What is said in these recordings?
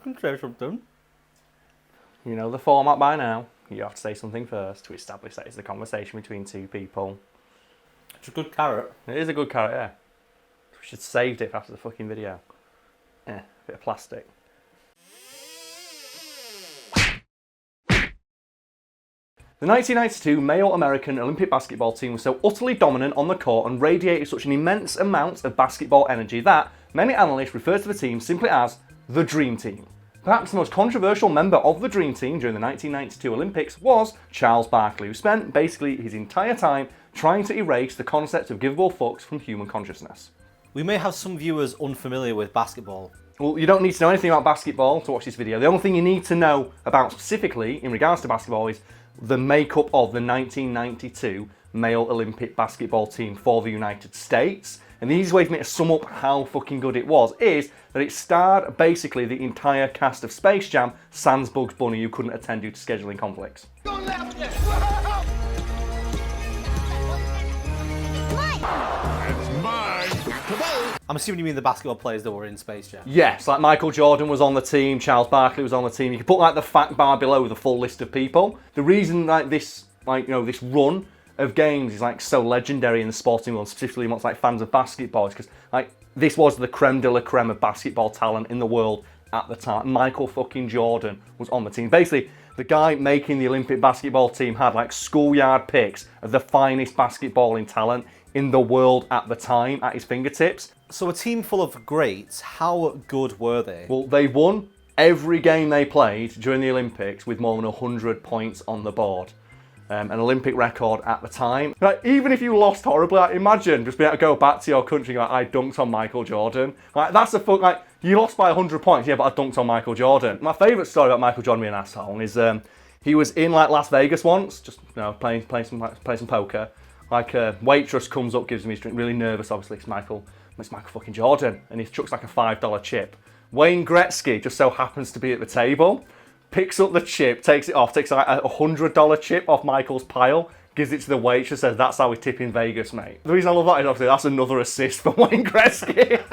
can say something. You know the format by now. You have to say something first to establish that it's the conversation between two people. It's a good carrot. It is a good carrot, yeah. We should have saved it for after the fucking video. Bit of plastic. The 1992 male American Olympic basketball team was so utterly dominant on the court and radiated such an immense amount of basketball energy that many analysts refer to the team simply as the Dream Team. Perhaps the most controversial member of the Dream Team during the 1992 Olympics was Charles Barkley, who spent basically his entire time trying to erase the concept of givable fucks from human consciousness. We may have some viewers unfamiliar with basketball. Well, you don't need to know anything about basketball to watch this video. The only thing you need to know about specifically in regards to basketball is the makeup of the 1992 male Olympic basketball team for the United States. And the easiest way for me to sum up how fucking good it was is that it starred basically the entire cast of Space Jam, sans Bugs Bunny, who couldn't attend due to scheduling conflicts. I'm assuming you mean the basketball players that were in Space Jam. Yes, like Michael Jordan was on the team, Charles Barkley was on the team. You can put like the fact bar below with a full list of people. The reason like this run of games is like so legendary in the sporting world, specifically amongst like fans of basketball, is because like this was the creme de la creme of basketball talent in the world at the time. Michael fucking Jordan was on the team. Basically, the guy making the Olympic basketball team had like schoolyard picks of the finest basketballing talent in the world at the time at his fingertips. So a team full of greats, how good were they? Well, they won every game they played during the Olympics with more than 100 points on the board. An Olympic record at the time. Like, even if you lost horribly, like, imagine just being able to go back to your country and like, I dunked on Michael Jordan. Like, that's a fuck, like, you lost by 100 points, yeah, but I dunked on Michael Jordan. My favourite story about Michael Jordan being an asshole is he was in like Las Vegas once, just playing some poker. Like a waitress comes up, gives him his drink, really nervous obviously, it's Michael fucking Jordan, and he chucks like a $5 chip. Wayne Gretzky just so happens to be at the table, picks up the chip, takes it off, takes like a $100 chip off Michael's pile, gives it to the waitress, says, that's how we tip in Vegas, mate. The reason I love that is obviously that's another assist for Wayne Gretzky.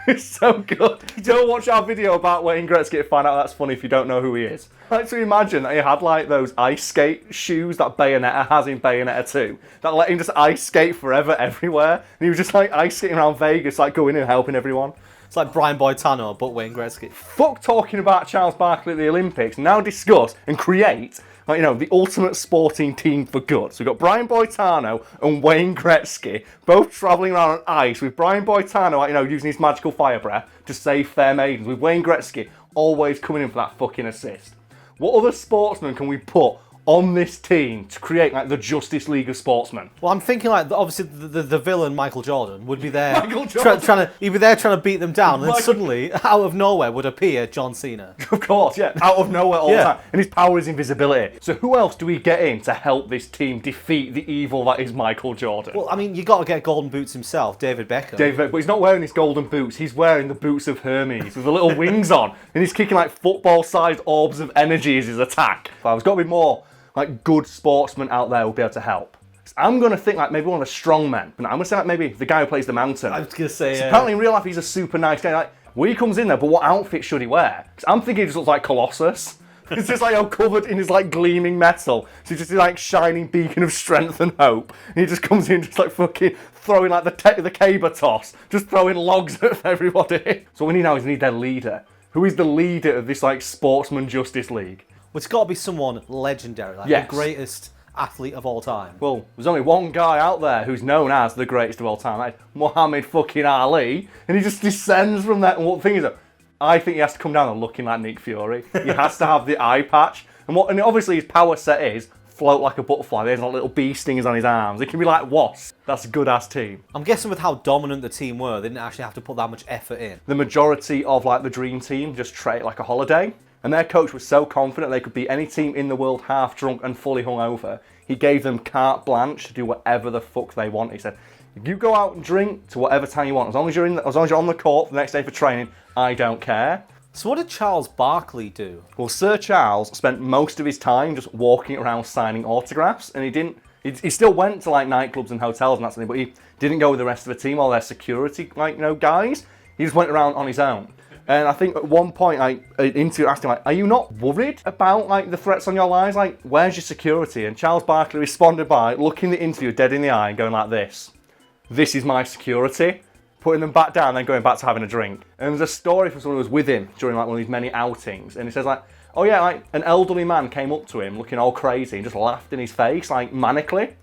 It's so good. Don't watch our video about Wayne Gretzky to find out that's funny if you don't know who he is. I like to imagine that he had like those ice skate shoes that Bayonetta has in Bayonetta 2 that let him just ice skate forever everywhere. And he was just like ice skating around Vegas, like going in and helping everyone. It's like Brian Boitano, but Wayne Gretzky. Fuck talking about Charles Barkley at the Olympics. Now discuss and create, like, you know, the ultimate sporting team for good. So we've got Brian Boitano and Wayne Gretzky both travelling around on ice with Brian Boitano, like, you know, using his magical fire breath to save fair maidens. With Wayne Gretzky always coming in for that fucking assist. What other sportsmen can we put on this team to create like the Justice League of sportsmen? Well, I'm thinking like obviously the villain Michael Jordan would be there, Michael Jordan. he'd be there trying to beat them down, and then suddenly out of nowhere would appear John Cena. Of course, yeah, out of nowhere all the time, and his power is invisibility. So who else do we get in to help this team defeat the evil that is Michael Jordan? Well, I mean, you got to get golden boots himself, David Beckham. But he's not wearing his golden boots. He's wearing the boots of Hermes with the little wings on, and he's kicking like football-sized orbs of energy as his attack. Well, there's got to be more like good sportsmen out there who'll be able to help. So I'm going to think like maybe one of the strong men. But I'm going to say like maybe the guy who plays the mountain. I was going to say, apparently in real life he's a super nice guy. Like, when he comes in there, but what outfit should he wear? 'Cause I'm thinking he just looks like Colossus. He's just like covered in his like gleaming metal. So he's just like shining beacon of strength and hope. And he just comes in just like fucking throwing like the caber toss, just throwing logs at everybody. So what we need now is we need their leader. Who is the leader of this like sportsman Justice League? Well, it's got to be someone legendary, like Yes. the greatest athlete of all time. Well, there's only one guy out there who's known as the greatest of all time, like Muhammad fucking Ali, and he just descends from that. And what thing is it? I think he has to come down and looking like Nick Fury. He has to have the eye patch, and obviously his power set is float like a butterfly. There's like little bee stingers on his arms. It can be like wasps. That's a good ass team. I'm guessing with how dominant the team were, they didn't actually have to put that much effort in. The majority of like the dream team just treat it like a holiday. And their coach was so confident they could beat any team in the world half drunk and fully hungover. He gave them carte blanche to do whatever the fuck they want. He said, you go out and drink to whatever time you want. As long as you're on the court for the next day for training, I don't care. So what did Charles Barkley do? Well, Sir Charles spent most of his time just walking around signing autographs, and he still went to like nightclubs and hotels and that sort of thing, but he didn't go with the rest of the team or their security guys. He just went around on his own. And I think at one point, like, an interviewer asked him, like, are you not worried about, like, the threats on your lives? Like, where's your security? And Charles Barkley responded by looking the interviewer dead in the eye and going like this. This is my security. Putting them back down and then going back to having a drink. And there's a story from someone who was with him during, like, one of these many outings. And he says, like, oh yeah, like, an elderly man came up to him looking all crazy and just laughed in his face, like, manically.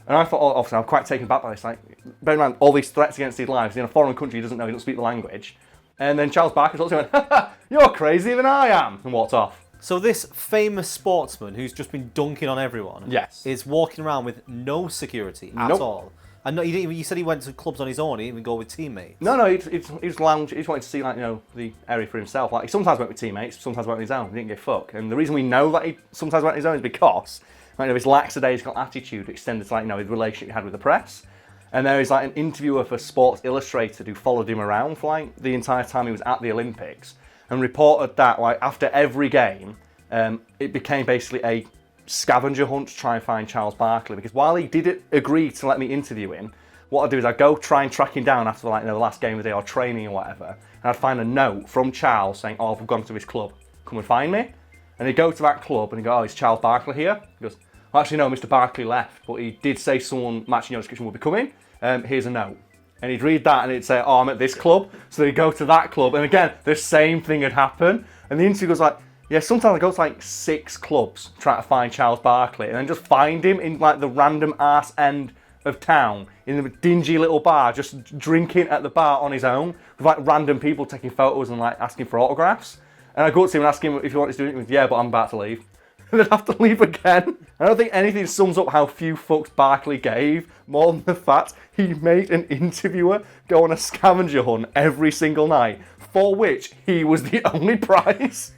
And I thought, oh, obviously, I'm quite taken back by this. Like, bear in mind, all these threats against his lives in a foreign country he doesn't know, he doesn't speak the language. And then Charles Barkley looked at him and went, ha, you're crazier than I am, and walked off. So this famous sportsman who's just been dunking on everyone is walking around with no security at all. And no, you said he went to clubs on his own, he didn't even go with teammates. No, he's lounge. He just wanted to see, like, you know, the area for himself. Like, he sometimes went with teammates, sometimes went on his own. He didn't give a fuck. And the reason we know that he sometimes went on his own is because, like, you know, his lackadaisical attitude extended to, like, you know, his relationship he had with the press. And there is, like, an interviewer for Sports Illustrated who followed him around for, like, the entire time he was at the Olympics and reported that, like, after every game, it became basically a scavenger hunt to try and find Charles Barkley, because while he did agree to let me interview him, what I'd do is I'd go try and track him down after, like, you know, the last game of the day or training or whatever, and I'd find a note from Charles saying, oh, I've gone to his club, come and find me. And he'd go to that club and he'd go, oh, is Charles Barkley here? He goes, well, actually no, Mr. Barkley left, but he did say someone matching your description will be coming. Here's a note. And he'd read that and he'd say, oh, I'm at this club. So he'd go to that club, and again, the same thing had happened. And the interview goes like, yeah, sometimes I go to like 6 clubs trying to find Charles Barkley and then just find him in like the random arse end of town in a dingy little bar, just drinking at the bar on his own with like random people taking photos and like asking for autographs. And I go up to him and ask him if he wanted to do it. He goes, yeah, but I'm about to leave. And they'd have to leave again. I don't think anything sums up how few fucks Barkley gave more than the fact he made an interviewer go on a scavenger hunt every single night, for which he was the only prize.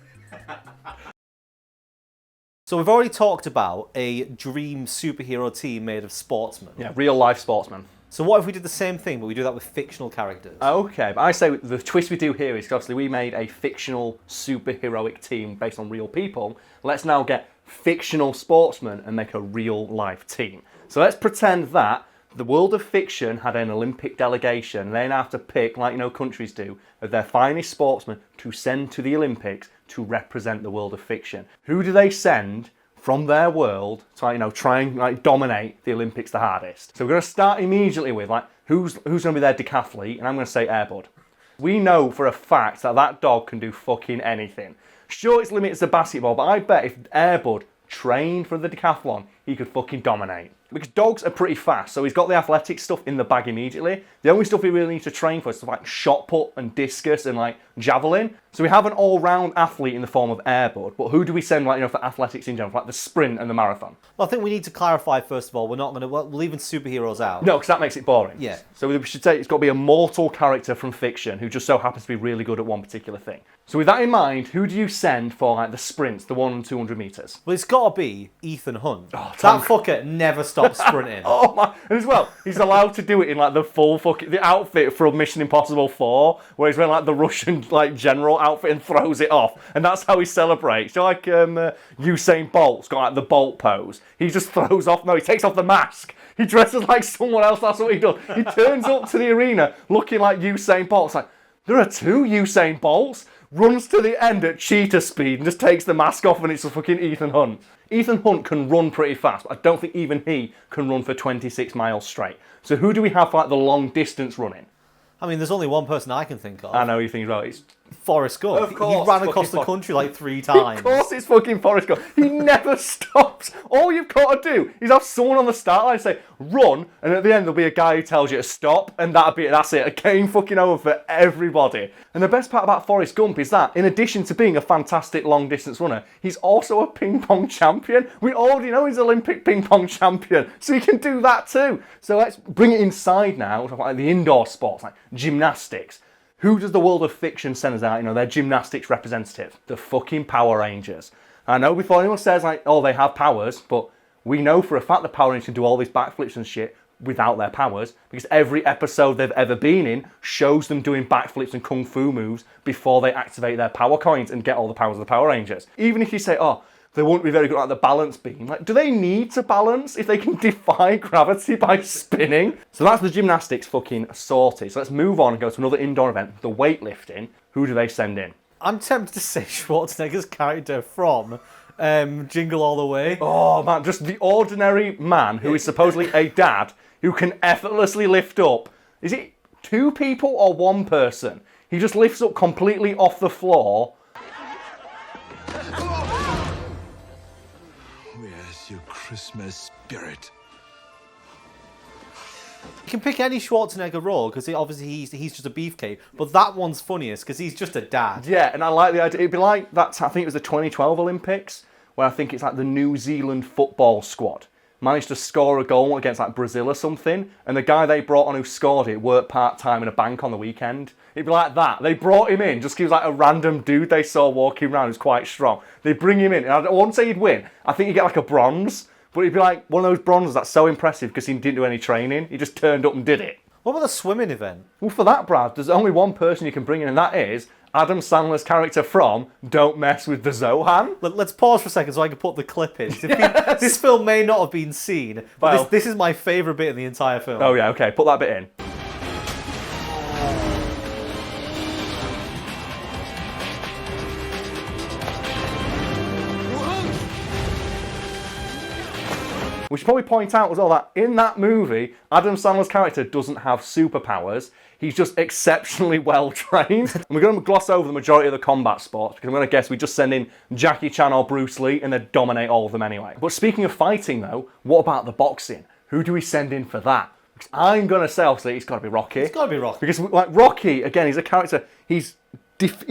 So we've already talked about a dream superhero team made of sportsmen. Yeah, real life sportsmen. So what if we did the same thing, but we do that with fictional characters? Okay, but I say the twist we do here is, obviously we made a fictional superheroic team based on real people. Let's now get fictional sportsmen and make a real life team. So let's pretend that the world of fiction had an Olympic delegation. They now have to pick, like, you know, countries do, of their finest sportsmen to send to the Olympics to represent the world of fiction. Who do they send from their world to, like, you know, try and like dominate the Olympics the hardest? So we're going to start immediately with, like, who's going to be their decathlete, and I'm going to say Air Bud. We know for a fact that that dog can do fucking anything. Sure, it's limited to basketball, but I bet if Air Bud trained for the decathlon, he could fucking dominate. Because dogs are pretty fast, so he's got the athletic stuff in the bag immediately. The only stuff he really needs to train for is stuff like shot put and discus and like javelin. So we have an all-round athlete in the form of Air Bud, but who do we send, like, you know, for athletics in general, for like the sprint and the marathon? Well, I think we need to clarify, first of all, we're leaving superheroes out. No, because that makes it boring. Yeah. So we should say it's got to be a mortal character from fiction who just so happens to be really good at one particular thing. So with that in mind, who do you send for, like, the sprints, the 100 and 200 metres? Well, it's got to be Ethan Hunt. Oh, that fucker never stops sprinting. Oh my! And as well, he's allowed to do it in like the full the outfit from Mission Impossible 4, where he's wearing like the Russian like general outfit and throws it off, and that's how he celebrates. You know, like Usain Bolt's got like the Bolt pose. He just throws off. No, he takes off the mask. He dresses like someone else. That's what he does. He turns up to the arena looking like Usain Bolt. It's like, there are 2 Usain Bolts. Runs to the end at cheetah speed and just takes the mask off, and it's a fucking Ethan Hunt. Ethan Hunt can run pretty fast, but I don't think even he can run for 26 miles straight. So who do we have for like the long distance running? I mean, there's only one person I can think of. I know you think right. It's Forrest Gump. Of course, he ran across the country like 3 times. Of course it's fucking Forrest Gump. He never stops. All you've got to do is have someone on the start line say, run, and at the end there'll be a guy who tells you to stop, and that's it. A game fucking over for everybody. And the best part about Forrest Gump is that, in addition to being a fantastic long distance runner, he's also a ping pong champion. We already know he's Olympic ping pong champion, so he can do that too. So let's bring it inside now, like the indoor sports, like gymnastics. Who does the world of fiction send us out? You know, their gymnastics representative. The fucking Power Rangers. I know before anyone says, like, oh, they have powers, but we know for a fact the Power Rangers can do all these backflips and shit without their powers, because every episode they've ever been in shows them doing backflips and kung fu moves before they activate their power coins and get all the powers of the Power Rangers. Even if you say, oh, they won't be very good at the balance beam. Like, do they need to balance if they can defy gravity by spinning? So that's the gymnastics fucking sorted. So let's move on and go to another indoor event, the weightlifting. who do they send in? I'm tempted to say Schwarzenegger's character from Jingle All the Way. Oh man, just the ordinary man who is supposedly a dad who can effortlessly lift up. Is it 2 people or 1 person? He just lifts up completely off the floor. Where's your Christmas spirit? You can pick any Schwarzenegger role because obviously he's just a beefcake, but that one's funniest because he's just a dad. Yeah, and I like the idea. It'd be like that. I think it was the 2012 Olympics where I think it's like the New Zealand football squad managed to score a goal against like Brazil or something, and the guy they brought on who scored it worked part-time in a bank on the weekend. It'd be like that. They brought him in just because like a random dude they saw walking around who's quite strong. They bring him in, and I won't say he'd win. I think he'd get like a bronze, but he'd be like one of those bronzes that's so impressive because he didn't do any training. He just turned up and did it. What about the swimming event? Well, for that, Brad, there's only one person you can bring in, and that is Adam Sandler's character from Don't Mess with the Zohan. Let's pause for a second so I can put the clip in. Yes. This film may not have been seen, but this is my favourite bit in the entire film. Oh yeah, okay, put that bit in. We should probably point out as well that in that movie, Adam Sandler's character doesn't have superpowers. He's just exceptionally well trained. And we're going to gloss over the majority of the combat sports because I'm going to guess we just send in Jackie Chan or Bruce Lee and they dominate all of them anyway. But speaking of fighting though, what about the boxing? Who do we send in for that? Because I'm going to say, obviously, it's got to be Rocky. It's got to be Rocky. Because like Rocky, again, he's a character, he's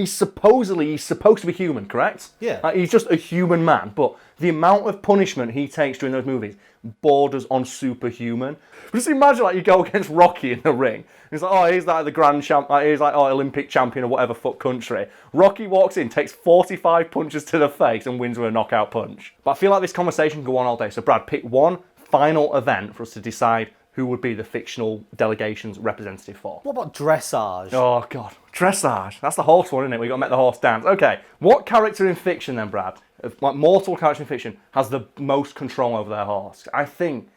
supposed to be human, correct? Yeah. Like, he's just a human man, but the amount of punishment he takes during those movies borders on superhuman. Just imagine like you go against Rocky in the ring. He's like, oh, he's like the grand champ, like, he's like Olympic champion or whatever fuck country. Rocky walks in, takes 45 punches to the face and wins with a knockout punch. But I feel like this conversation can go on all day. So Brad, pick one final event for us to decide who would be the fictional delegation's representative for. What about dressage? Oh god, dressage. That's the horse one, isn't it? We got to make the horse dance. Okay, what character in fiction then, Brad? Like mortal character in fiction has the most control over their horse? I think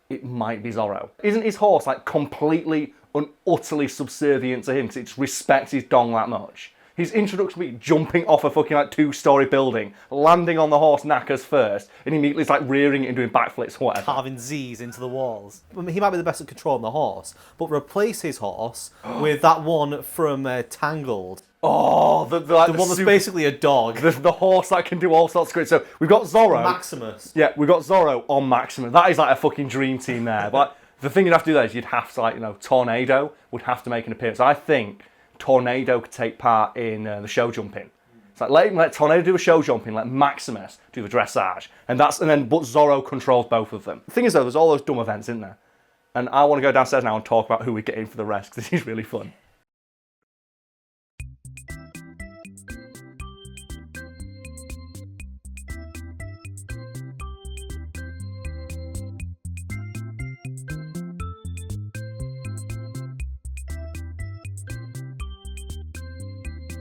it might be Zorro. Isn't his horse like completely and utterly subservient to him because it respects his dong that much? His introduction will be jumping off a fucking like 2-story building, landing on the horse knackers first, and immediately it's like rearing it and doing backflips or whatever. Carving Z's into the walls. I mean, he might be the best at controlling the horse, but replace his horse with that one from Tangled. Oh, the one that's basically a dog. The horse that can do all sorts of great. So we've got Zorro. Maximus. Yeah, we've got Zorro on Maximus. That is like a fucking dream team there. But the thing you'd have to do there is you'd have to, like, you know, Tornado would have to make an appearance. I think Tornado could take part in the show jumping. It's like let Tornado do a show jumping, let Maximus do the dressage, but Zorro controls both of them. The thing is though, there's all those dumb events in there, and I want to go downstairs now and talk about who we get in for the rest because this is really fun.